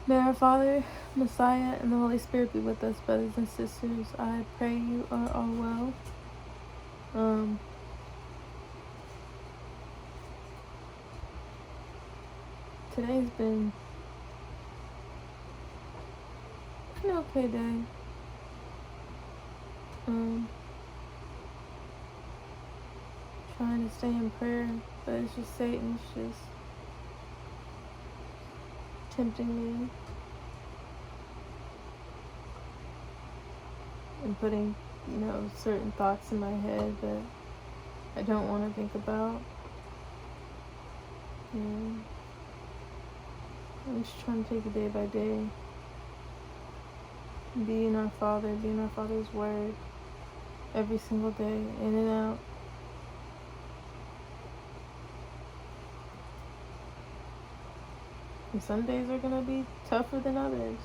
May our Father, Messiah, and the Holy Spirit be with us, brothers and sisters. I pray you are all well. Today's been an okay day. Trying to stay in prayer, but it's just Satan's just tempting me and putting, certain thoughts in my head that I don't want to think about. And I'm just trying to take it day by day. Be in our Father's word every single day, in and out. And some days are going to be tougher than others,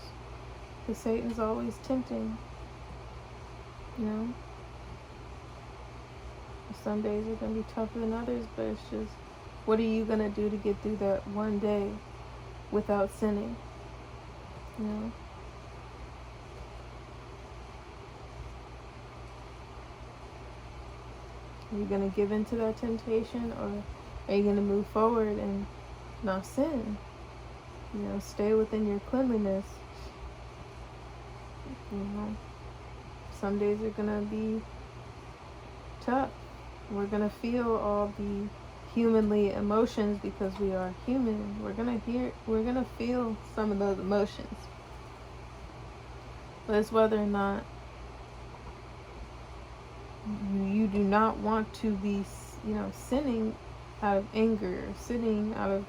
because Satan's always tempting, Some days are going to be tougher than others, but it's just, what are you going to do to get through that one day without sinning, Are you going to give in to that temptation, or are you going to move forward and not sin? Stay within your cleanliness. Some days are going to be tough. We're going to feel all the humanly emotions because we are human. We're going to feel some of those emotions. But it's whether or not you do not want to be, sinning out of anger, or sinning out of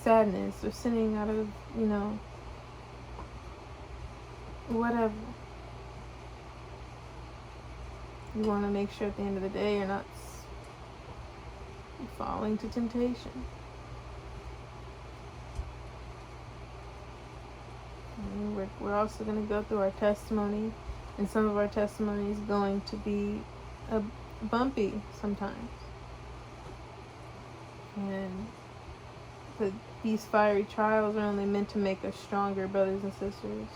sadness, or sinning out of, whatever. You want to make sure at the end of the day you're not falling to temptation. We're also going to go through our testimony, and some of our testimony is going to be bumpy sometimes. And these fiery trials are only meant to make us stronger, brothers and sisters.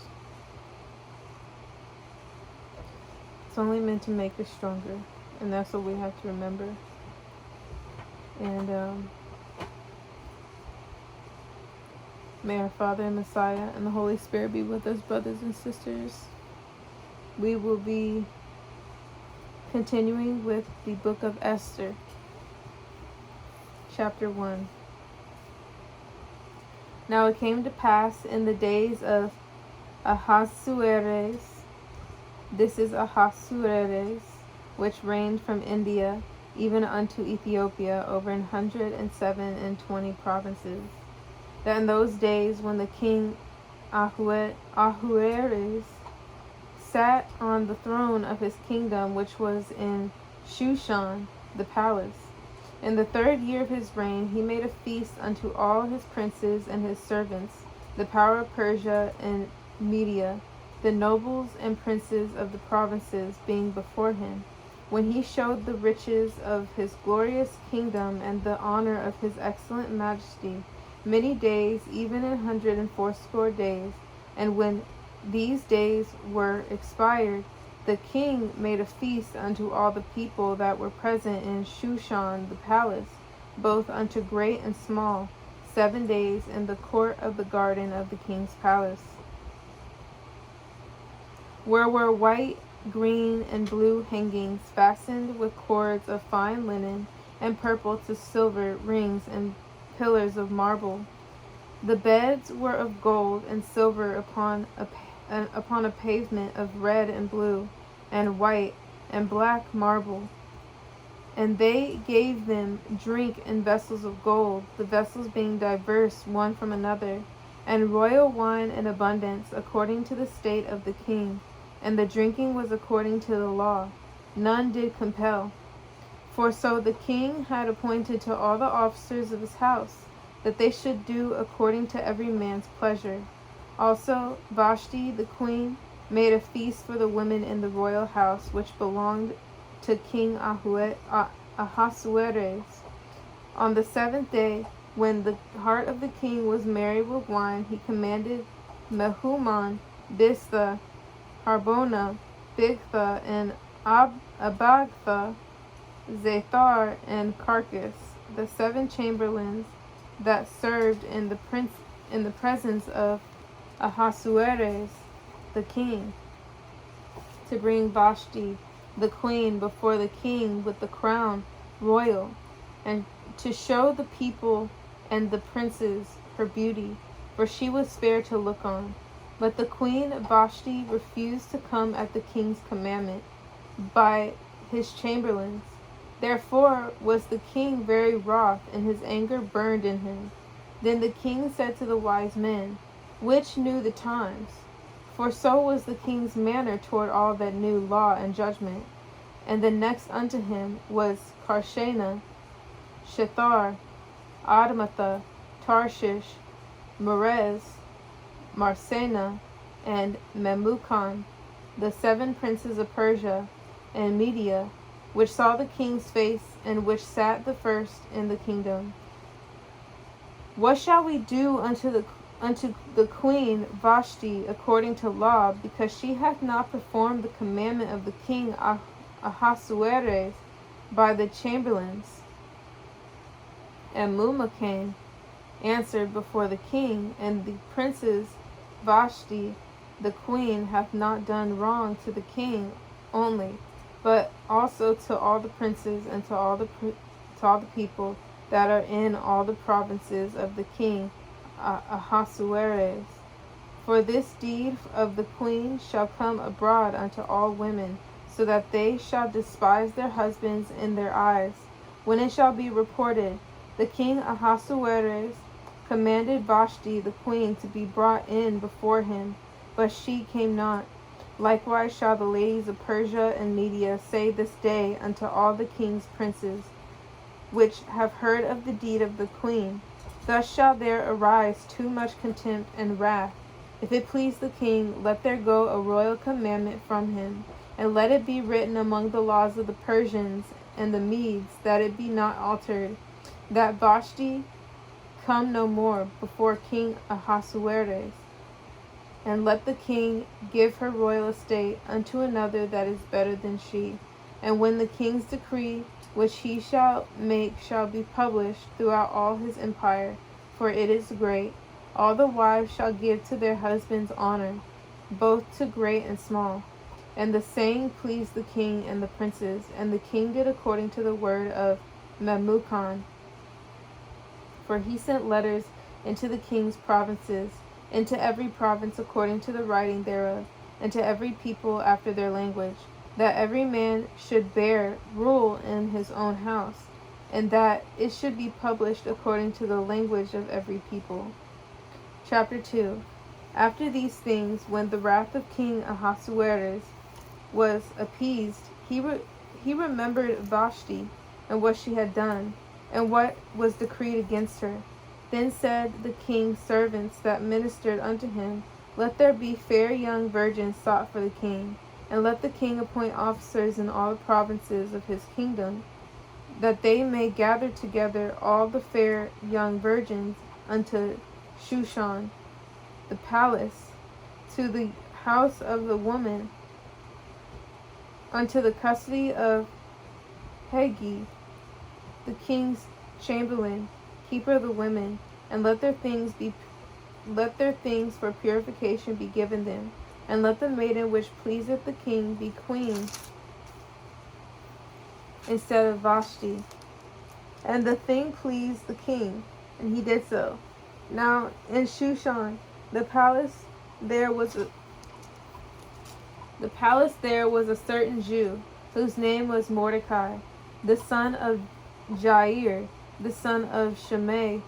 It's only meant to make us stronger, and that's what we have to remember. And may our Father and Messiah and the Holy Spirit be with us, brothers and sisters. We will be continuing with the book of Esther, chapter 1. Now it came to pass in the days of Ahasuerus, this is Ahasuerus, which reigned from India even unto Ethiopia over 127 provinces, that in those days when the king Ahasuerus sat on the throne of his kingdom, which was in Shushan, the palace, in the 3rd year of his reign, he made a feast unto all his princes and his servants, the power of Persia and Media, the nobles and princes of the provinces being before him, when he showed the riches of his glorious kingdom and the honor of his excellent majesty, many days, even 180 days. And when these days were expired, the king made a feast unto all the people that were present in Shushan the palace, both unto great and small, 7 days in the court of the garden of the king's palace, where were white, green, and blue hangings fastened with cords of fine linen, and purple to silver rings and pillars of marble. The beds were of gold and silver upon a pavement of red and blue, and white and black marble. And they gave them drink in vessels of gold, the vessels being diverse one from another, and royal wine in abundance, according to the state of the king. And the drinking was according to the law. None did compel. For so the king had appointed to all the officers of his house, that they should do according to every man's pleasure. Also Vashti the queen made a feast for the women in the royal house, which belonged to King Ahasuerus. On the 7th day, when the heart of the king was merry with wine, he commanded Mehuman, Biztha, Harbona, Bigtha, and Abagtha, Zethar, and Carcass, the 7 chamberlains that served in the presence of Ahasuerus the king, to bring Vashti the queen before the king with the crown royal, and to show the people and the princes her beauty, for she was fair to look on. But the queen Vashti refused to come at the king's commandment by his chamberlains. Therefore was the king very wroth, and his anger burned in him. Then the king said to the wise men, which knew the times, for so was the king's manner toward all that knew law and judgment. And the next unto him was Karshena, Shethar, Admatha, Tarshish, Merez, Marsena, and Memucan, the 7 princes of Persia and Media, which saw the king's face, and which sat the first in the kingdom. What shall we do unto the queen Vashti according to law, because she hath not performed the commandment of the king Ahasuerus by the chamberlains? And Memucan answered before the king, and the princess Vashti the queen hath not done wrong to the king only, but also to all the princes, and to all the people that are in all the provinces of the king Ahasuerus. For this deed of the queen shall come abroad unto all women, so that they shall despise their husbands in their eyes. When it shall be reported, the king Ahasuerus commanded Vashti the queen to be brought in before him, but she came not. Likewise shall the ladies of Persia and Media say this day unto all the king's princes, which have heard of the deed of the queen. Thus shall there arise too much contempt and wrath. If it please the king, let there go a royal commandment from him, and let it be written among the laws of the Persians and the Medes, that it be not altered, that Vashti come no more before King Ahasuerus. And let the king give her royal estate unto another that is better than she. And when the king's decree which he shall make shall be published throughout all his empire, for it is great, all the wives shall give to their husbands honor, both to great and small. And the saying pleased the king and the princes, and the king did according to the word of Memucan. For he sent letters into the king's provinces, into every province according to the writing thereof, and to every people after their language, that every man should bear rule in his own house, and that it should be published according to the language of every people. Chapter 2. After these things, when the wrath of King Ahasuerus was appeased, he remembered Vashti, and what she had done, and what was decreed against her. Then said the king's servants that ministered unto him, let there be fair young virgins sought for the king, and let the king appoint officers in all the provinces of his kingdom, that they may gather together all the fair young virgins unto Shushan, the palace, to the house of the woman, unto the custody of Hegi, the king's chamberlain, keeper of the women, and let their things for purification be given them, and let the maiden which pleaseth the king be queen instead of Vashti. And the thing pleased the king, and he did so. Now in Shushan, the palace there was a certain Jew, whose name was Mordecai, the son of Jair, the son of Shimei,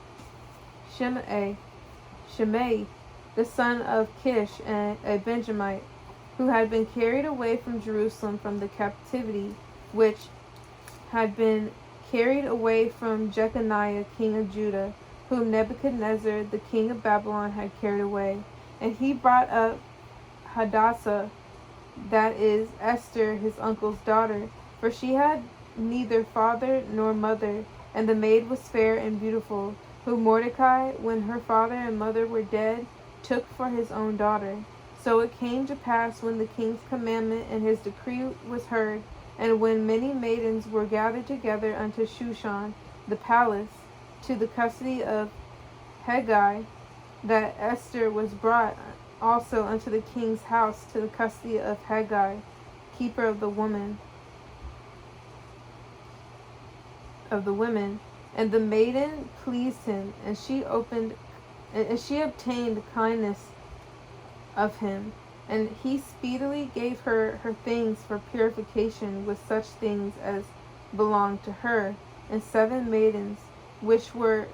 the son of Kish, and a Benjamite, who had been carried away from Jerusalem from the captivity which had been carried away from Jeconiah king of Judah, whom Nebuchadnezzar the king of Babylon had carried away. And he brought up Hadassah, that is Esther his uncle's daughter, for she had neither father nor mother, and the maid was fair and beautiful, whom Mordecai, when her father and mother were dead, took for his own daughter. So it came to pass, when the king's commandment and his decree was heard, and when many maidens were gathered together unto Shushan the palace, to the custody of Hegai, that Esther was brought also unto the king's house to the custody of Hegai, keeper of the women. And the maiden pleased him, and she obtained kindness of him, and he speedily gave her her things for purification, with such things as belonged to her, and 7 maidens, which were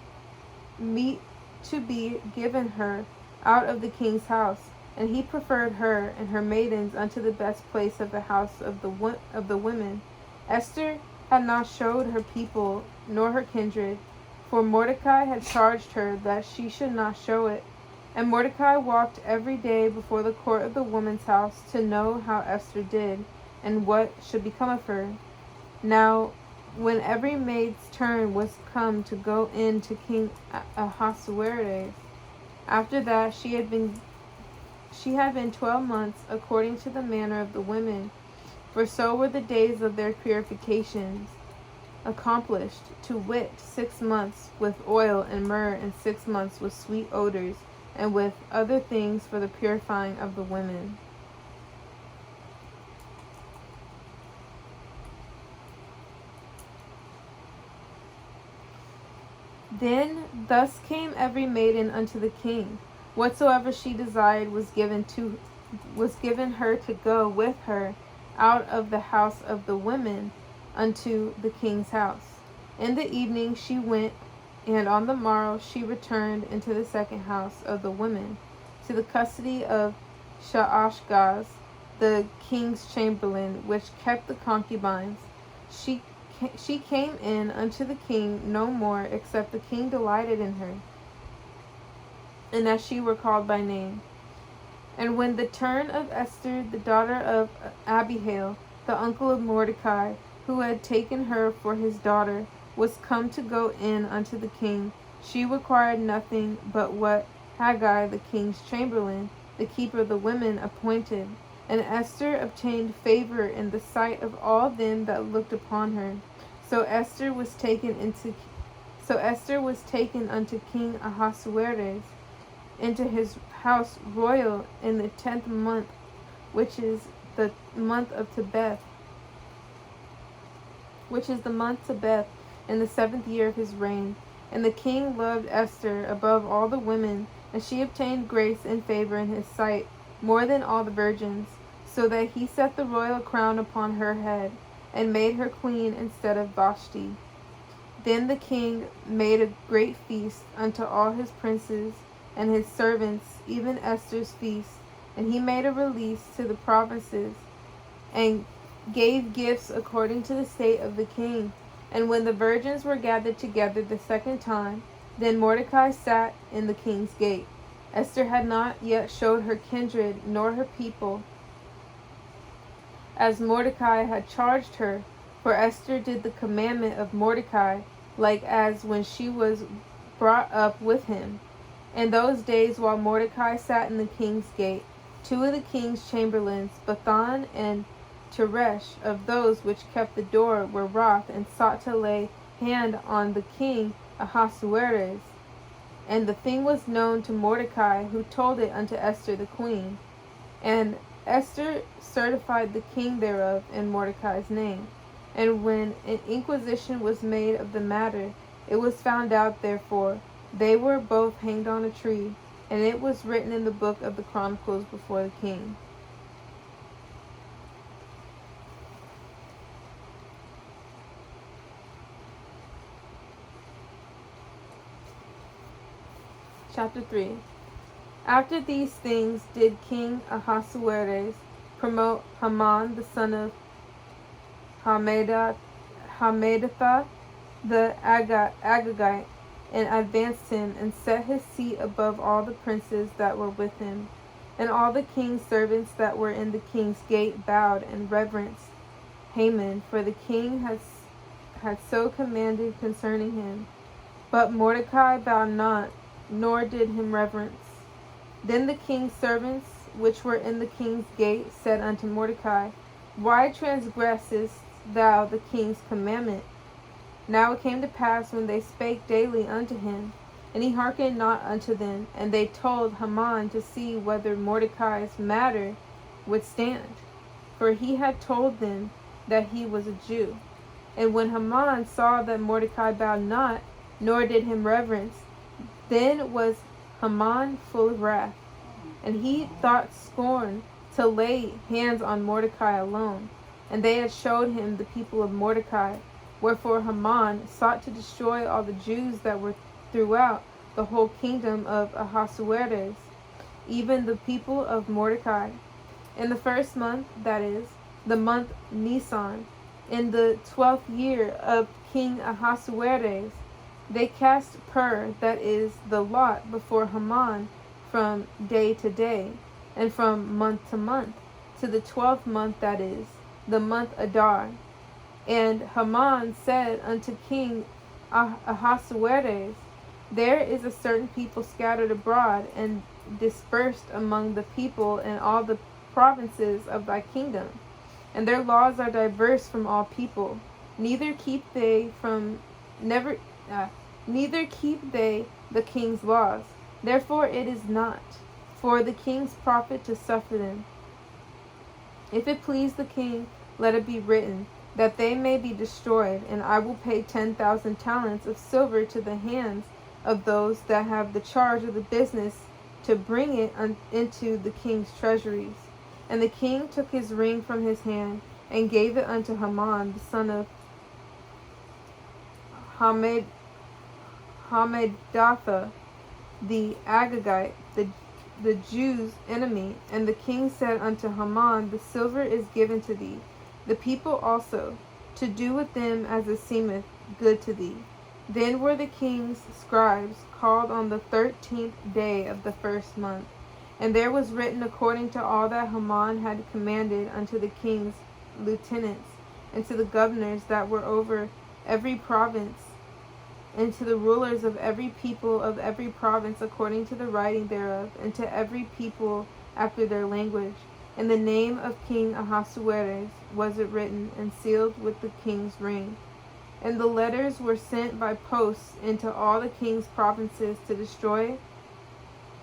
meet to be given her out of the king's house. And he preferred her and her maidens unto the best place of the house of the women. Esther had not showed her people nor her kindred, for Mordecai had charged her that she should not show it. And Mordecai walked every day before the court of the woman's house, to know how Esther did, and what should become of her. Now, when every maid's turn was come to go in to King Ahasuerus, after that she had been 12 months, according to the manner of the women, for so were the days of their purifications accomplished, to wit, 6 months with oil and myrrh, and 6 months with sweet odors, and with other things for the purifying of the women. Then thus came every maiden unto the king. Whatsoever she desired was given her to go with her out of the house of the women unto the king's house. In the evening she went, and on the morrow she returned into the second house of the women, to the custody of Shaashgaz, the king's chamberlain, which kept the concubines. She came in unto the king no more, except the king delighted in her, and as she were called by name. And when the turn of Esther, the daughter of Abihail, the uncle of Mordecai, who had taken her for his daughter, was come to go in unto the king, she required nothing but what Haggai, the king's chamberlain, the keeper of the women, appointed. And Esther obtained favor in the sight of all them that looked upon her. So Esther was taken unto King Ahasuerus into his house royal in the 10th month, which is the month Tebeth, in the 7th year of his reign. And the king loved Esther above all the women, and she obtained grace and favor in his sight more than all the virgins, so that he set the royal crown upon her head, and made her queen instead of Vashti. Then the king made a great feast unto all his princes and his servants, even Esther's feast. And he made a release to the provinces, and gave gifts according to the state of the king. And when the virgins were gathered together the second time, then Mordecai sat in the king's gate. Esther had not yet showed her kindred nor her people, as Mordecai had charged her, for Esther did the commandment of Mordecai, like as when she was brought up with him. In those days, while Mordecai sat in the king's gate, 2 of the king's chamberlains, Bathan and Teresh, of those which kept the door, were wroth, and sought to lay hand on the king Ahasuerus. And the thing was known to Mordecai, who told it unto Esther the queen. And Esther certified the king thereof in Mordecai's name. And when an inquisition was made of the matter, it was found out, therefore, they were both hanged on a tree, and it was written in the book of the Chronicles before the king. Chapter 3. After these things did King Ahasuerus promote Haman the son of Hammedatha the Agagite, and advanced him, and set his seat above all the princes that were with him. And all the king's servants that were in the king's gate bowed and reverenced Haman, for the king had so commanded concerning him. But Mordecai bowed not, nor did him reverence. Then the king's servants, which were in the king's gate, said unto Mordecai, Why transgressest thou the king's commandment? Now it came to pass, when they spake daily unto him, and he hearkened not unto them, and they told Haman to see whether Mordecai's matter would stand, for he had told them that he was a Jew. And when Haman saw that Mordecai bowed not, nor did him reverence, then was Haman full of wrath, and he thought scorn to lay hands on Mordecai alone. And they had showed him the people of Mordecai. Wherefore Haman sought to destroy all the Jews that were throughout the whole kingdom of Ahasuerus, even the people of Mordecai. In the first month, that is, the month Nisan, in the 12th year of King Ahasuerus, they cast pur, that is, the lot, before Haman from day to day, and from month to month, to the 12th month, that is, the month Adar. And Haman said unto King Ahasuerus, There is a certain people scattered abroad and dispersed among the people in all the provinces of thy kingdom, and their laws are diverse from all people. Neither keep they the king's laws. Therefore it is not for the king's profit to suffer them. If it please the king, let it be written, that they may be destroyed, and I will pay 10,000 talents of silver to the hands of those that have the charge of the business, to bring it into the king's treasuries. And the king took his ring from his hand, and gave it unto Haman, the son of Hammedatha, the Agagite, the Jews' enemy. And the king said unto Haman, The silver is given to thee, the people also, to do with them as it seemeth good to thee. Then were the king's scribes called on the 13th day of the first month, and there was written according to all that Haman had commanded unto the king's lieutenants, and to the governors that were over every province, and to the rulers of every people of every province according to the writing thereof, and to every people after their language. In the name of King Ahasuerus was it written, and sealed with the king's ring. And the letters were sent by posts into all the king's provinces, to destroy,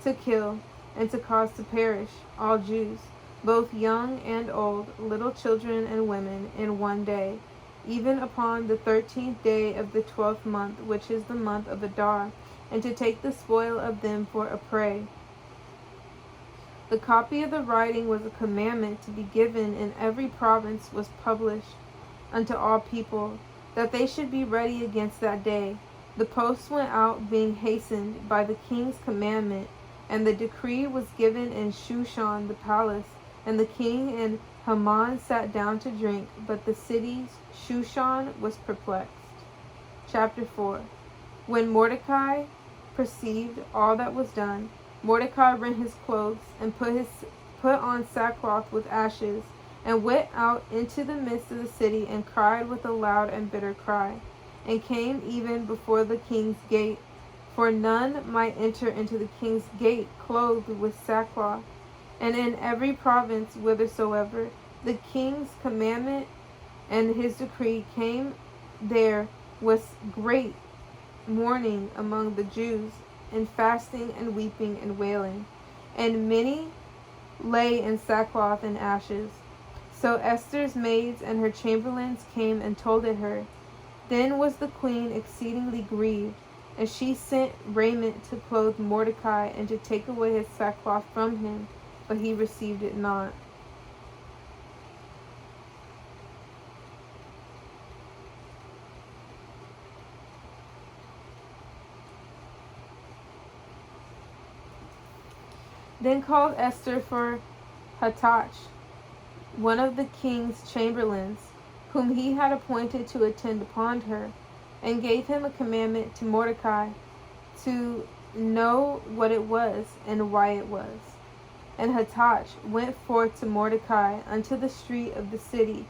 to kill, and to cause to perish all Jews, both young and old, little children and women, in one day, even upon the 13th day of the 12th month, which is the month of Adar, and to take the spoil of them for a prey. The copy of the writing was a commandment to be given in every province, was published unto all people, that they should be ready against that day. The posts went out, being hastened by the king's commandment, and the decree was given in Shushan the palace. And the king and Haman sat down to drink, but the city Shushan was perplexed. Chapter 4. When Mordecai perceived all that was done, Mordecai rent his clothes, and put on sackcloth with ashes, and went out into the midst of the city, and cried with a loud and bitter cry, and came even before the king's gate. For none might enter into the king's gate clothed with sackcloth. And in every province whithersoever the king's commandment and his decree came, there was great mourning among the Jews, and fasting and weeping and wailing, and many lay in sackcloth and ashes. So Esther's maids and her chamberlains came and told it her. Then was the queen exceedingly grieved, and she sent raiment to clothe Mordecai, and to take away his sackcloth from him, but he received it not. Then called Esther for Hathach, one of the king's chamberlains, whom he had appointed to attend upon her, and gave him a commandment to Mordecai, to know what it was, and why it was. And Hathach went forth to Mordecai unto the street of the city,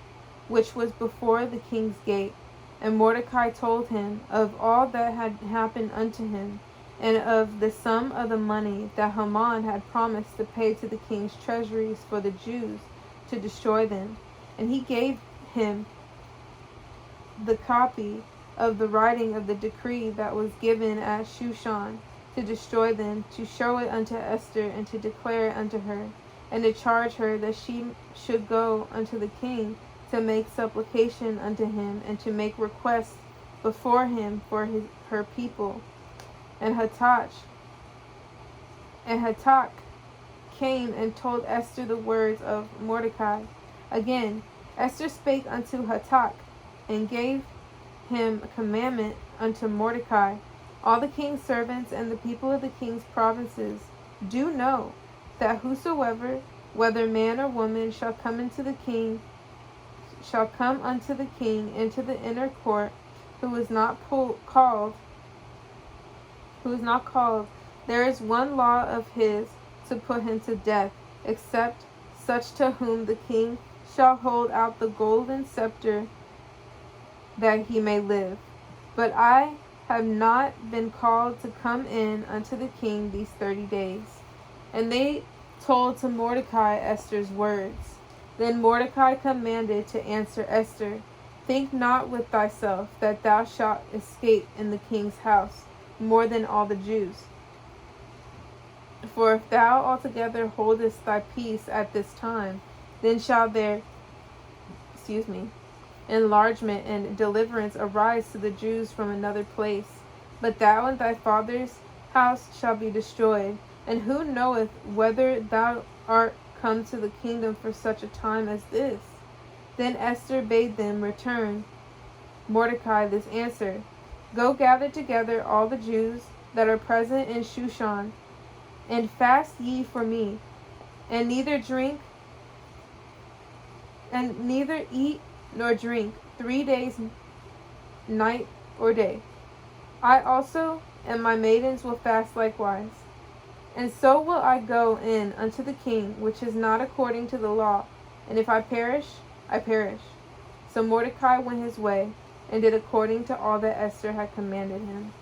which was before the king's gate. And Mordecai told him of all that had happened unto him, and of the sum of the money that Haman had promised to pay to the king's treasuries for the Jews to destroy them. And he gave him the copy of the writing of the decree that was given at Shushan to destroy them, to show it unto Esther, and to declare it unto her, and to charge her that she should go unto the king to make supplication unto him, and to make requests before him for her people. And Hatak came and told Esther the words of Mordecai. Again, Esther spake unto Hatak, and gave him a commandment unto Mordecai. All the king's servants and the people of the king's provinces do know that whosoever, whether man or woman, shall come unto the king into the inner court, who is not called, there is one law of his to put him to death, except such to whom the king shall hold out the golden scepter, that he may live. But I have not been called to come in unto the king these 30 days. And they told to Mordecai Esther's words. Then Mordecai commanded to answer Esther, Think not with thyself that thou shalt escape in the king's house more than all the Jews. For if thou altogether holdest thy peace at this time, then shall there enlargement and deliverance arise to the Jews from another place. But thou and thy father's house shall be destroyed. And who knoweth whether thou art come to the kingdom for such a time as this? Then Esther bade them return Mordecai this answer, Go gather together all the Jews that are present in Shushan, and fast ye for me, and neither eat nor drink 3 days, night or day. I also and my maidens will fast likewise. And so will I go in unto the king, which is not according to the law. And if I perish, I perish. So Mordecai went his way, and did according to all that Esther had commanded him.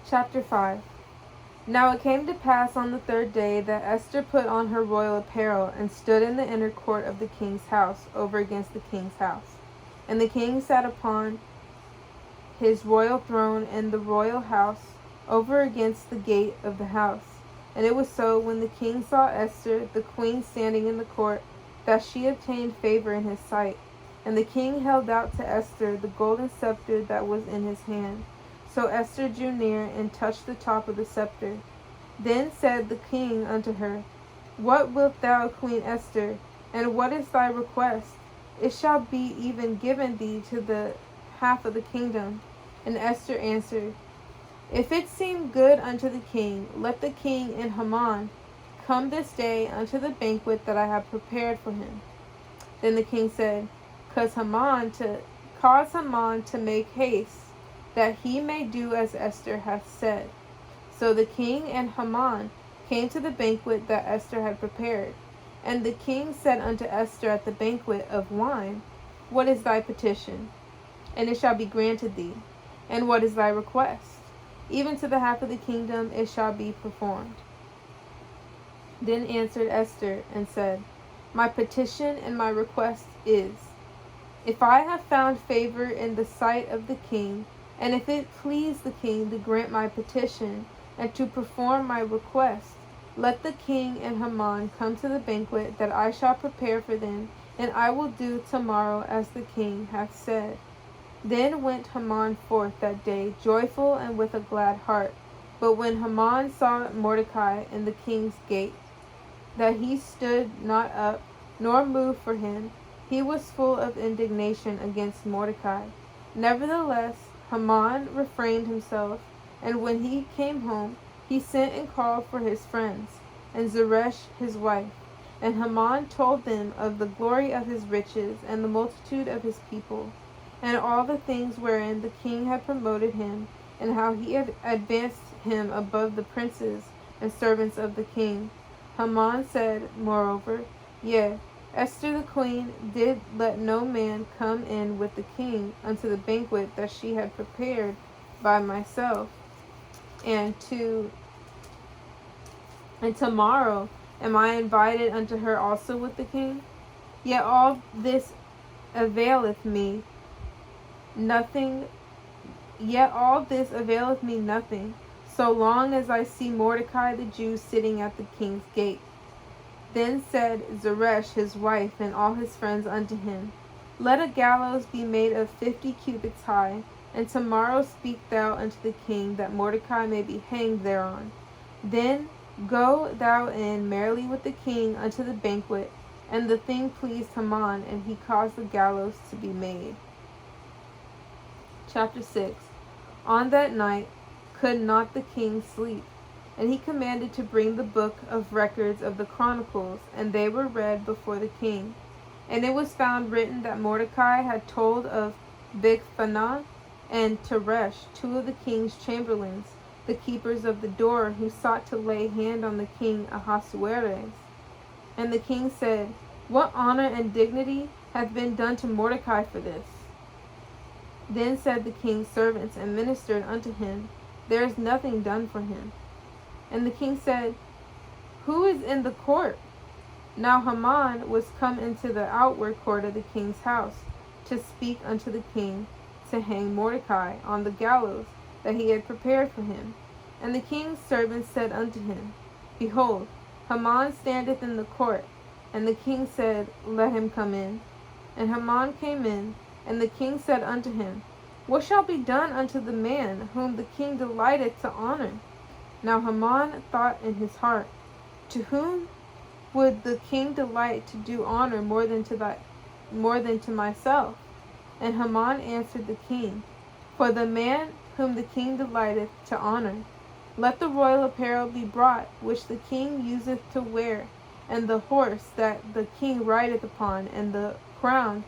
Chapter 5. Now it came to pass on the 3rd day that Esther put on her royal apparel, and stood in the inner court of the king's house, over against the king's house. And the king sat upon his royal throne in the royal house, over against the gate of the house. And it was so, when the king saw Esther, the queen, standing in the court, that she obtained favor in his sight. And the king held out to Esther the golden scepter that was in his hand. So Esther drew near, and touched the top of the scepter. Then said the king unto her, What wilt thou, Queen Esther, and what is thy request? It shall be even given thee to the half of the kingdom. And Esther answered, If it seem good unto the king, let the king and Haman come this day unto the banquet that I have prepared for him. Then the king said, Cause Haman to make haste, that he may do as Esther hath said. So the king and Haman came to the banquet that Esther had prepared. And the king said unto Esther at the banquet of wine, What is thy petition? And it shall be granted thee. And what is thy request? Even to the half of the kingdom it shall be performed. Then answered Esther and said, My petition and my request is, if I have found favor in the sight of the king, and if it please the king to grant my petition, and to perform my request, let the king and Haman come to the banquet that I shall prepare for them, and I will do tomorrow as the king hath said. Then went Haman forth that day, joyful and with a glad heart. But when Haman saw Mordecai in the king's gate, that he stood not up, nor moved for him, he was full of indignation against Mordecai. Nevertheless, Haman refrained himself, and when he came home, he sent and called for his friends, and Zeresh his wife. And Haman told them of the glory of his riches, and the multitude of his people, and all the things wherein the king had promoted him, and how he had advanced him above the princes and servants of the king. Haman said, moreover, Yea, Esther the queen did let no man come in with the king unto the banquet that she had prepared by myself, and tomorrow am I invited unto her also with the king? Yet all this availeth me nothing, so long as I see Mordecai the Jew sitting at the king's gate. Then said Zeresh his wife and all his friends unto him, Let a gallows be made of 50 cubits high, and tomorrow speak thou unto the king, that Mordecai may be hanged thereon. Then go thou in merrily with the king unto the banquet. And the thing pleased Haman, and he caused the gallows to be made. Chapter 6. On that night could not the king sleep, and he commanded to bring the book of records of the chronicles, and they were read before the king. And it was found written that Mordecai had told of Bigthana and Teresh, two of the king's chamberlains, the keepers of the door, who sought to lay hand on the king Ahasuerus. And the king said, What honor and dignity hath been done to Mordecai for this? Then said the king's servants and ministered unto him, There is nothing done for him. And the king said, Who is in the court? Now Haman was come into the outward court of the king's house, to speak unto the king, to hang Mordecai on the gallows that he had prepared for him. And the king's servants said unto him, Behold, Haman standeth in the court. And the king said, Let him come in. And Haman came in, and the king said unto him, What shall be done unto the man whom the king delighteth to honor? Now Haman thought in his heart, To whom would the king delight to do honor more than to myself? And Haman answered the king, For the man whom the king delighteth to honor. Let the royal apparel be brought, which the king useth to wear, and the horse that the king rideth upon, and the crown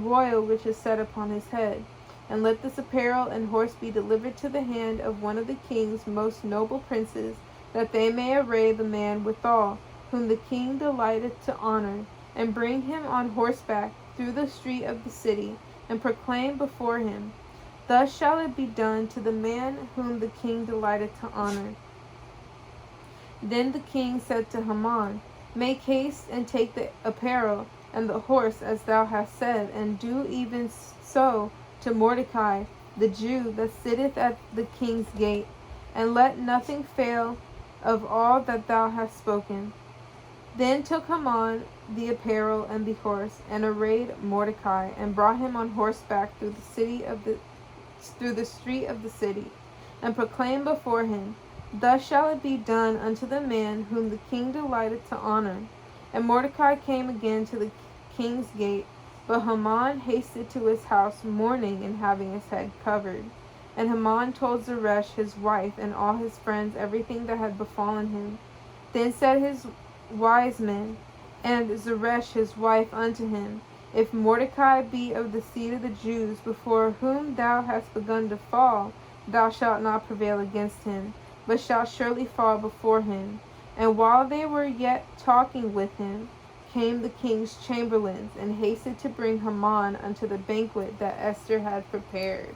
royal which is set upon his head. And let this apparel and horse be delivered to the hand of one of the king's most noble princes, that they may array the man withal, whom the king delighteth to honor, and bring him on horseback through the street of the city, and proclaim before him, Thus shall it be done to the man whom the king delighteth to honor. Then the king said to Haman, Make haste and take the apparel and the horse as thou hast said, and do even so to Mordecai the Jew that sitteth at the king's gate, and let nothing fail of all that thou hast spoken. Then took Haman the apparel and the horse, and arrayed Mordecai, and brought him on horseback through the street of the city, and proclaimed before him, Thus shall it be done unto the man whom the king delighteth to honor. And Mordecai came again to the king's gate, but Haman hasted to his house mourning and having his head covered. And Haman told Zeresh his wife and all his friends everything that had befallen him. Then said his wise men and Zeresh his wife unto him, If Mordecai be of the seed of the Jews, before whom thou hast begun to fall, thou shalt not prevail against him, but shalt surely fall before him. And while they were yet talking with him, came the king's chamberlains, and hasted to bring Haman unto the banquet that Esther had prepared.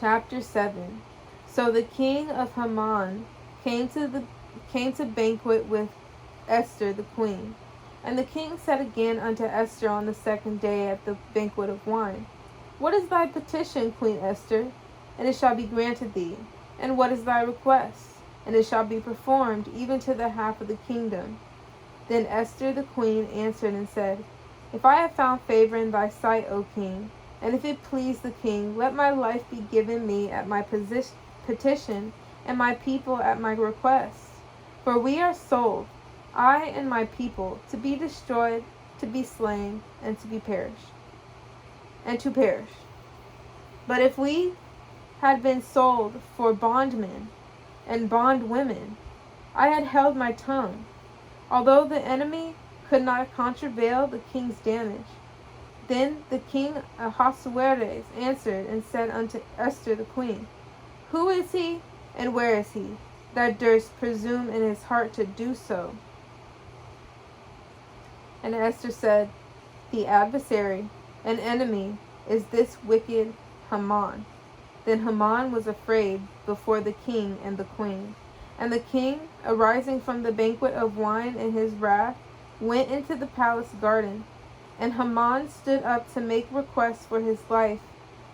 Chapter 7. So the king of Haman came to banquet with Esther the queen. And the king said again unto Esther on the second day at the banquet of wine, What is thy petition, Queen Esther? And it shall be granted thee. And what is thy request? And it shall be performed, even to the half of the kingdom. Then Esther the queen answered and said, If I have found favor in thy sight, O king, and if it please the king, let my life be given me at my petition, and my people at my request. For we are sold, I and my people, to be destroyed, to be slain, and to perish. But if we had been sold for bondmen and bondwomen, I had held my tongue, although the enemy could not countervail the king's damage. Then the king Ahasuerus answered and said unto Esther the queen, Who is he, and where is he, that durst presume in his heart to do so? And Esther said, The adversary, an enemy, is this wicked Haman. Then Haman was afraid before the king and the queen. And the king, arising from the banquet of wine in his wrath, went into the palace garden. And Haman stood up to make request for his life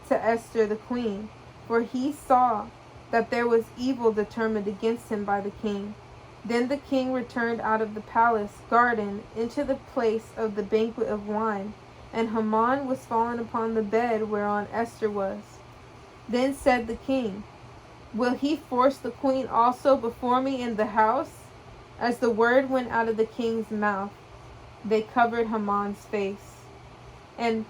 to Esther the queen, for he saw that there was evil determined against him by the king. Then the king returned out of the palace garden into the place of the banquet of wine, and Haman was fallen upon the bed whereon Esther was. Then said the king, Will he force the queen also before me in the house? As the word went out of the king's mouth, they covered Haman's face. And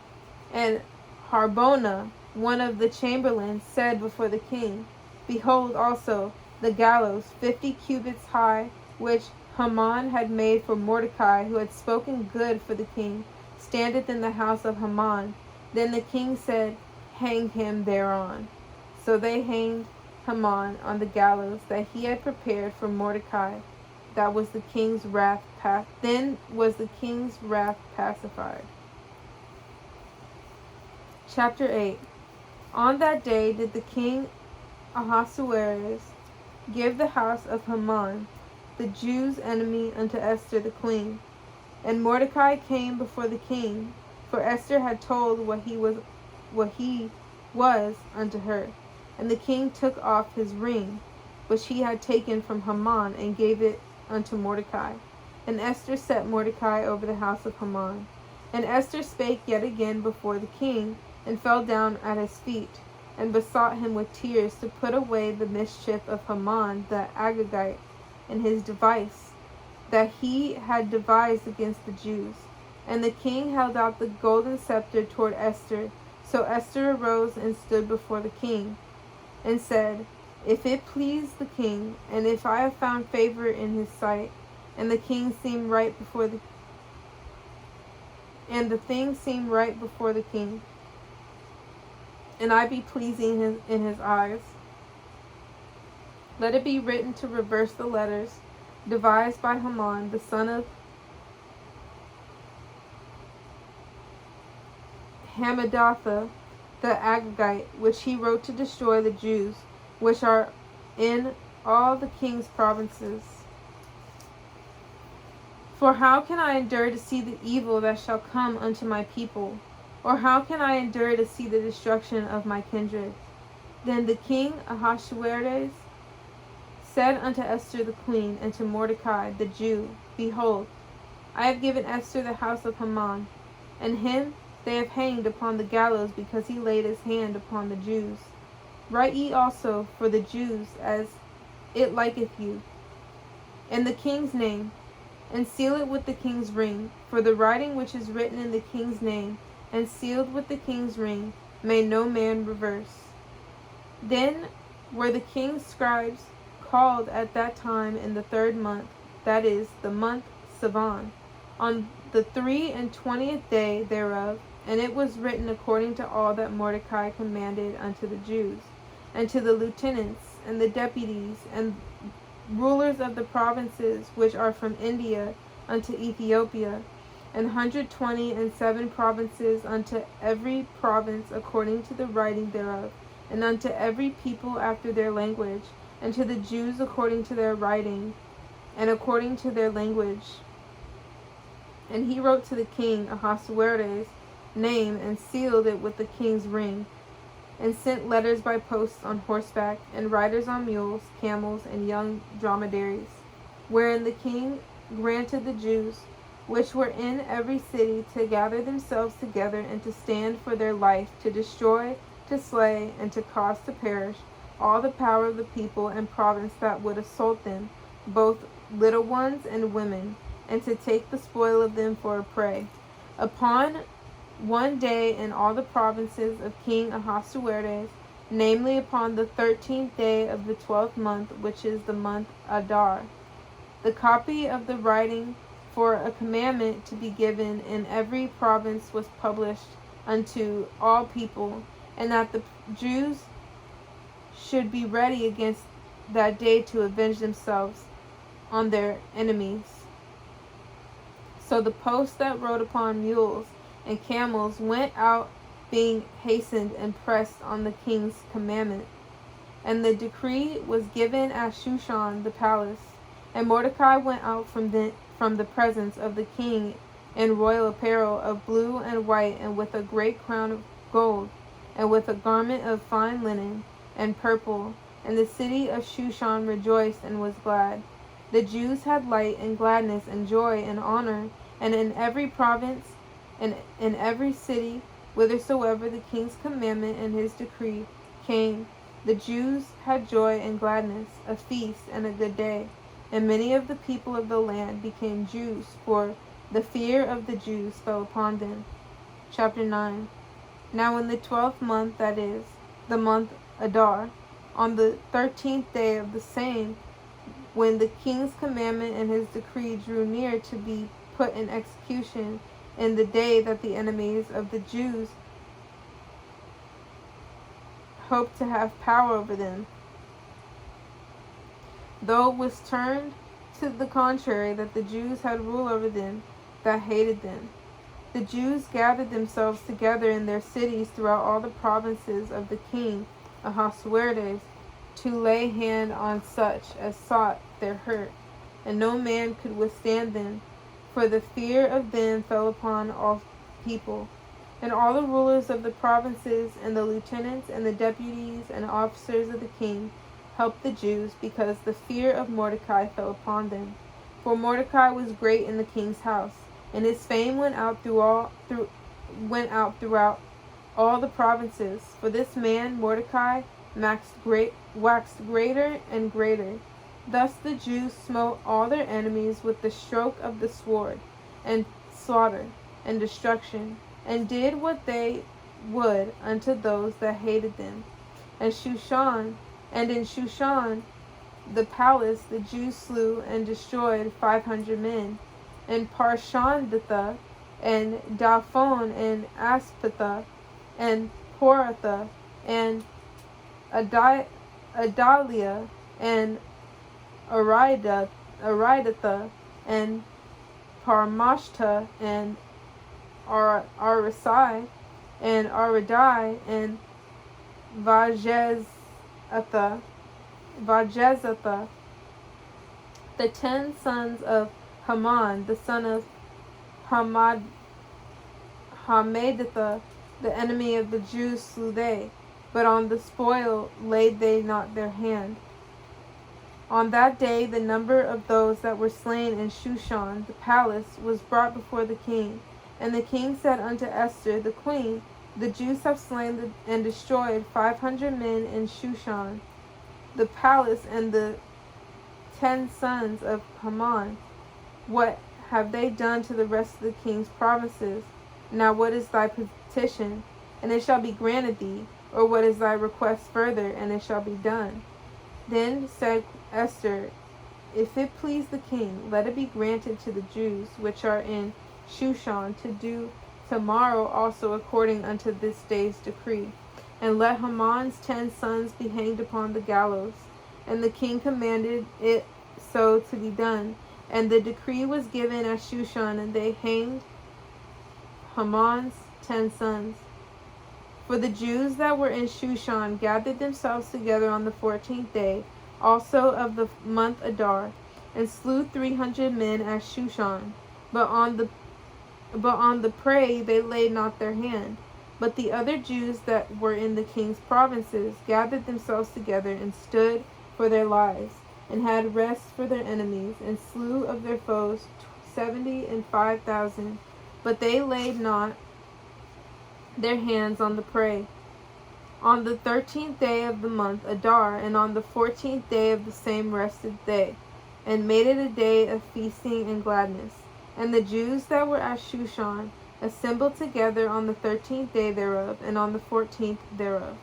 Harbona, one of the chamberlains, said before the king, Behold also the gallows 50 cubits high, which Haman had made for Mordecai, who had spoken good for the king, standeth in the house of Haman. Then the king said, Hang him thereon. So they hanged Haman on the gallows that he had prepared for Mordecai. That was the king's wrath. Then was the king's wrath pacified. Chapter 8. On that day did the king Ahasuerus give the house of Haman, the Jews' enemy, unto Esther the queen. And Mordecai came before the king, for Esther had told what he was unto her. And the king took off his ring, which he had taken from Haman, and gave it unto Mordecai. And Esther set Mordecai over the house of Haman. And Esther spake yet again before the king, and fell down at his feet, and besought him with tears to put away the mischief of Haman the Agagite, and his device that he had devised against the Jews. And the king held out the golden scepter toward Esther. So Esther arose and stood before the king, and said, If it please the king, and if I have found favor in his sight, and the thing seemed right before the king, and I be pleasing in his eyes, let it be written to reverse the letters devised by Haman, the son of Hammedatha the Agagite, which he wrote to destroy the Jews, which are in all the king's provinces. For how can I endure to see the evil that shall come unto my people? Or how can I endure to see the destruction of my kindred? Then the king Ahasuerus said unto Esther the queen, and to Mordecai the Jew, Behold, I have given Esther the house of Haman, and him they have hanged upon the gallows, because he laid his hand upon the Jews. Write ye also for the Jews as it liketh you, in the king's name, and seal it with the king's ring. For the writing which is written in the king's name, and sealed with the king's ring, may no man reverse. Then were the king's scribes called at that time in the 3rd month, that is, the month Sivan, on the 23 day thereof, and it was written according to all that Mordecai commanded unto the Jews, and to the lieutenants, and the deputies, and rulers of the provinces which are from India unto Ethiopia, and 127 provinces, unto every province according to the writing thereof, and unto every people after their language, and to the Jews according to their writing, and according to their language. And he wrote to the king Ahasuerus' name, and sealed it with the king's ring, and sent letters by posts on horseback, and riders on mules, camels, and young dromedaries, wherein the king granted the Jews, which were in every city, to gather themselves together, and to stand for their life, to destroy, to slay, and to cause to perish all the power of the people and province that would assault them, both little ones and women, and to take the spoil of them for a prey. Upon one day in all the provinces of King Ahasuerus, namely upon the 13th day of the 12th month, which is the month Adar, the copy of the writing for a commandment to be given in every province was published unto all people, and that the Jews should be ready against that day to avenge themselves on their enemies. So the posts that rode upon mules and camels went out, being hastened and pressed on the king's commandment. And the decree was given at Shushan the palace. And Mordecai went out from the presence of the king in royal apparel of blue and white, and with a great crown of gold, and with a garment of fine linen and purple. And the city of Shushan rejoiced and was glad. The Jews had light and gladness and joy and honor, and in every province and in every city, whithersoever the king's commandment and his decree came, the Jews had joy and gladness, a feast and a good day. And many of the people of the land became Jews, for the fear of the Jews fell upon them. Chapter 9. Now in the 12th month, that is, the month Adar, on the 13th day of the same, when the king's commandment and his decree drew near to be put in execution, in the day that the enemies of the Jews hoped to have power over them, though it was turned to the contrary, that the Jews had rule over them that hated them. The Jews gathered themselves together in their cities throughout all the provinces of the king Ahasuerus, to lay hand on such as sought their hurt, and no man could withstand them, for the fear of them fell upon all people. And all the rulers of the provinces, and the lieutenants, and the deputies, and officers of the king helped the Jews, because the fear of Mordecai fell upon them. For Mordecai was great in the king's house, and his fame went out throughout all the provinces. For this man Mordecai waxed greater and greater. Thus the Jews smote all their enemies with the stroke of the sword, and slaughter, and destruction, and did what they would unto those that hated them. And in Shushan the palace the Jews slew and destroyed 500 men. And Parshandatha, and Dalphon, and Aspatha, and Poratha, and Adalia, and Aridatha, and Parmashta, and Arisai, and Aridai, and Vajezatha, the 10 sons of Haman, the son of Hammedatha, the enemy of the Jews, slew they, but on the spoil laid they not their hand. On that day the number of those that were slain in Shushan the palace was brought before the king. And the king said unto Esther the queen, the Jews have slain and destroyed 500 men in Shushan the palace, and the 10 sons of Haman. What have they done to the rest of the king's provinces? Now what is thy petition? And it shall be granted thee. Or what is thy request further? And it shall be done. Then said Esther, if it please the king, let it be granted to the Jews which are in Shushan to do tomorrow also according unto this day's decree. And let Haman's 10 sons be hanged upon the gallows. And the king commanded it so to be done. And the decree was given at Shushan, and they hanged Haman's 10 sons. For the Jews that were in Shushan gathered themselves together on the 14th day also of the month Adar, and slew 300 men at Shushan. But on the prey they laid not their hand. But the other Jews that were in the king's provinces gathered themselves together, and stood for their lives, and had rest for their enemies, and slew of their foes 75,000. But they laid not their hands on the prey. On the 13th day of the month Adar, and on the 14th day of the same rested they. and made it a day of feasting and gladness. And the Jews that were at Shushan assembled together on the 13th day thereof, and on the 14th thereof.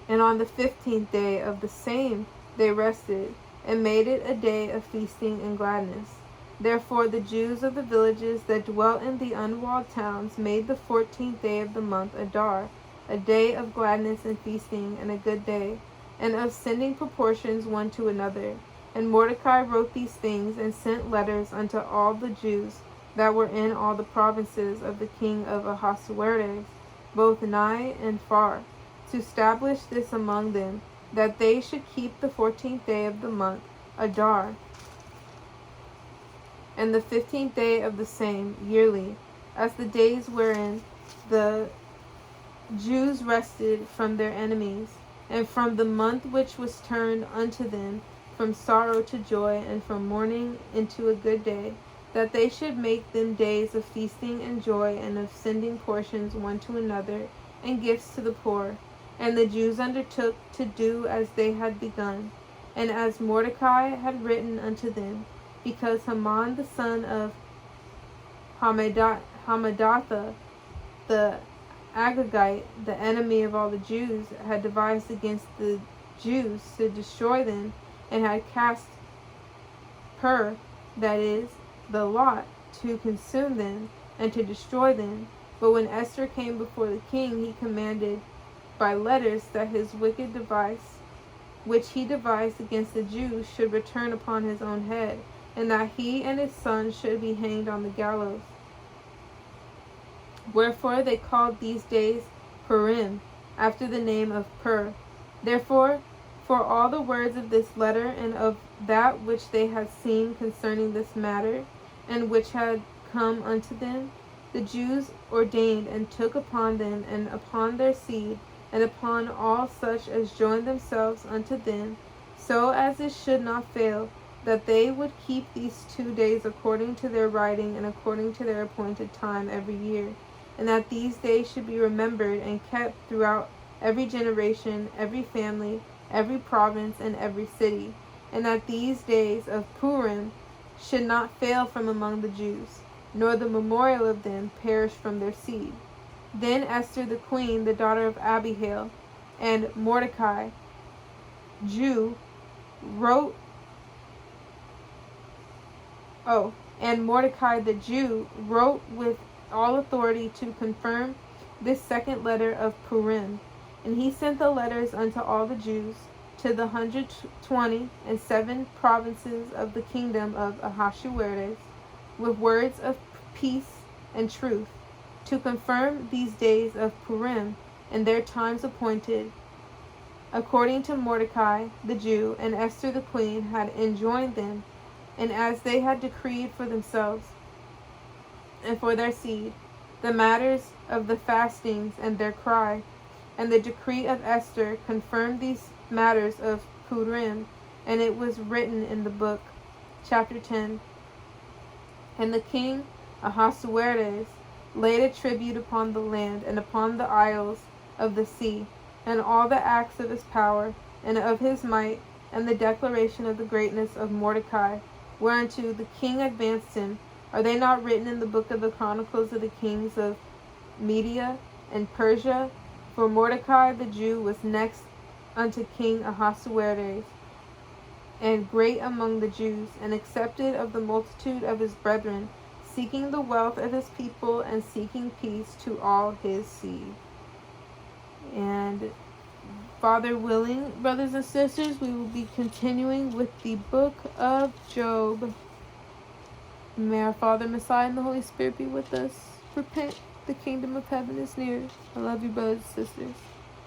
And on the 15th day of the same they rested, and made it a day of feasting and gladness. Therefore the Jews of the villages that dwelt in the unwalled towns made the 14th day of the month Adar, a day of gladness and feasting, and a good day, and of sending proportions one to another. And Mordecai wrote these things, and sent letters unto all the Jews that were in all the provinces of the king of Ahasuerus, both nigh and far, to establish this among them, that they should keep the 14th day of the month Adar, and the 15th day of the same yearly, as the days wherein the Jews rested from their enemies, and from the month which was turned unto them from sorrow to joy, and from mourning into a good day, that they should make them days of feasting and joy, and of sending portions one to another, and gifts to the poor. And the Jews undertook to do as they had begun, and as Mordecai had written unto them, because Haman the son of Hammedatha, the Agagite, the enemy of all the Jews, had devised against the Jews to destroy them, and had cast that is, the lot, to consume them, and to destroy them. But when Esther came before the king, he commanded by letters that his wicked device, which he devised against the Jews, should return upon his own head, and that he and his sons should be hanged on the gallows. Wherefore they called these days Purim, after the name of Pur. Therefore, for all the words of this letter, and of that which they had seen concerning this matter, and which had come unto them, the Jews ordained and took upon them, and upon their seed, and upon all such as joined themselves unto them, so as it should not fail, that they would keep these 2 days according to their writing, and according to their appointed time every year, and that these days should be remembered and kept throughout every generation, every family, every province, and every city, and that these days of Purim should not fail from among the Jews, nor the memorial of them perish from their seed. Then Esther the queen, the daughter of Abihail, and Mordecai, Jew, and Mordecai the Jew wrote with all authority to confirm this second letter of Purim. And he sent the letters unto all the Jews, to the 127 provinces of the kingdom of Ahasuerus, with words of peace and truth, to confirm these days of Purim, and their times appointed, according to Mordecai the Jew and Esther the queen had enjoined them, and as they had decreed for themselves and for their seed, the matters of the fastings and their cry. And the decree of Esther confirmed these matters of Purim, and it was written in the book. Chapter 10. And the king Ahasuerus laid a tribute upon the land, and upon the isles of the sea, and all the acts of his power, and of his might, and the declaration of the greatness of Mordecai, whereunto the king advanced him. Are they not written in the book of the chronicles of the kings of Media and Persia? For Mordecai the Jew was next unto King Ahasuerus, and great among the Jews, and accepted of the multitude of his brethren, seeking the wealth of his people, and seeking peace to all his seed. And Father willing, brothers and sisters, we will be continuing with the book of Job. May our Father, Messiah, and the Holy Spirit be with us. Repent, the kingdom of heaven is near. I love you, brothers and sisters.